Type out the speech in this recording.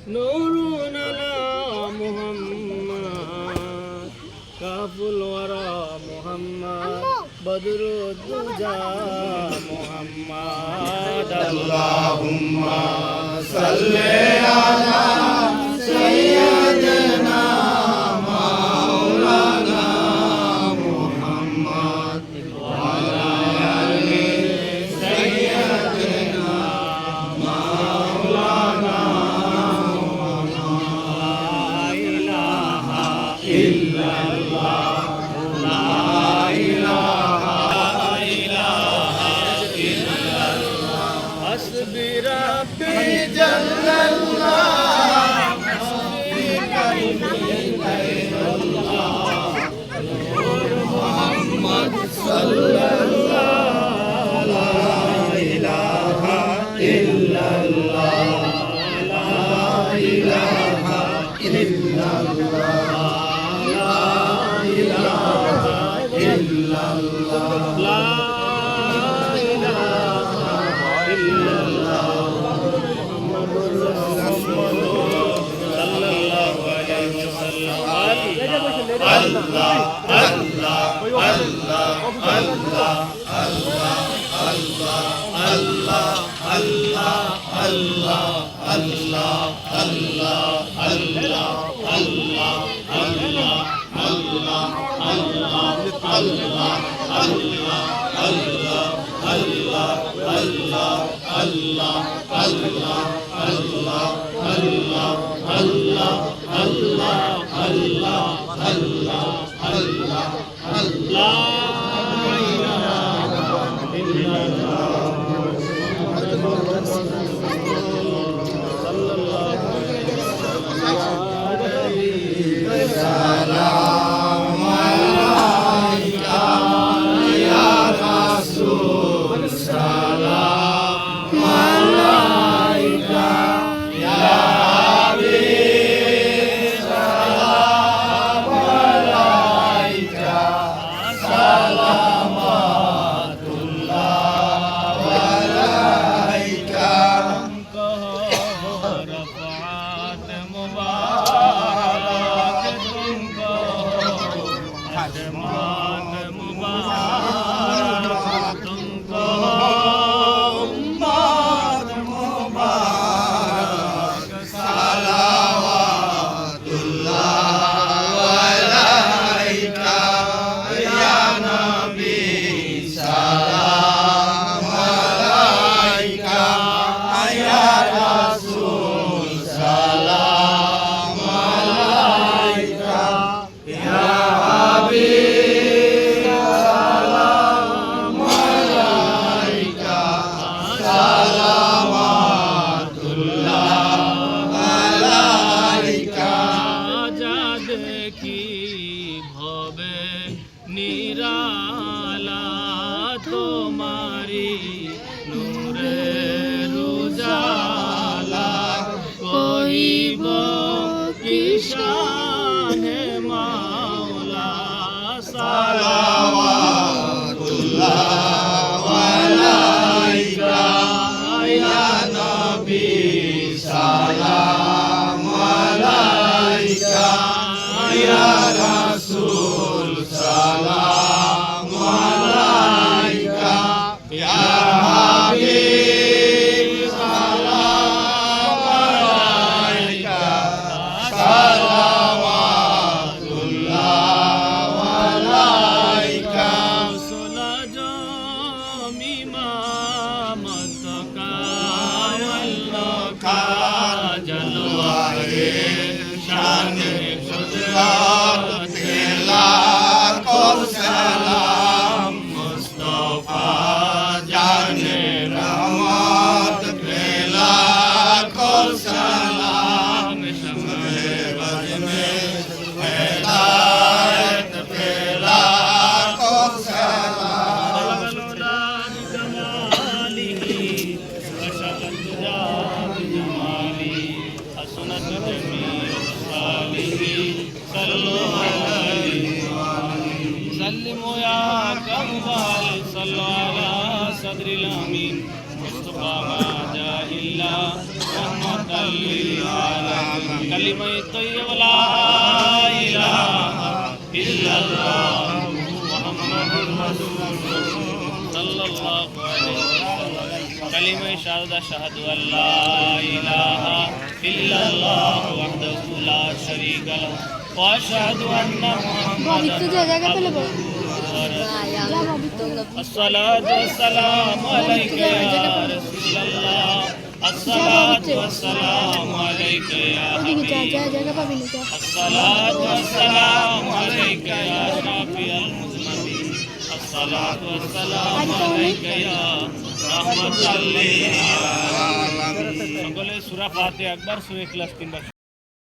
نور على محمد كاف الورى محمد بدر الدجى محمد اللهم صل على سيدنا مولانا محمد وعلى آل سيدنا مولانا إلا الله لا إله إلا الله حسبي ربي جل الله حسبي الله نور محمد صلى الله لا إله إلا الله لا إله إلا الله إلا الله لا إله إلا الله محمد رسول الله صلى الله عليه وسلم الله الله الله الله الله الله الله الله الله الله الله الله الله নিরালা তোমারি নূরের উজালা কহিব কিশানে মাওলা সালাওয়াতুল্লাহ আলাইকা ইয়া নবী সালাম আলাইকা ইয়া রাসূল সালাম আলাইকা ইয়া হাবিব সালাম আলাইকা সালাওয়াতুল্লাহ আলাইকা সোলা জমি মামতকা জলওয়ায়ে শানে কুদরত পেলা কর সালাম মুস্তাফা জানে রহমত পেলা কর সালাম শানে বজনে হেদায়েত পেলা কর সালাম سلموا يا كمال صلوا على صدر الأمين مصطفى ما جاء إلا رحمة للعالمين كلمة طيبة لا إله إلا الله محمد رسول الله صلى الله عليه وسلم كلمة شهادة أشهد أن لا إله إلا الله وحده لا شريك له وأشهد أن محمدا الصلاة والسلام عليك يا رسول الله الصلاة والسلام عليك يا حبيب الصلاة والسلام عليك يا شافي المذنبين الصلاة والسلام عليك يا رحمة للعالمين সকলে সূরা ফাতিহা একবার সূরা ইখলাস তিনবার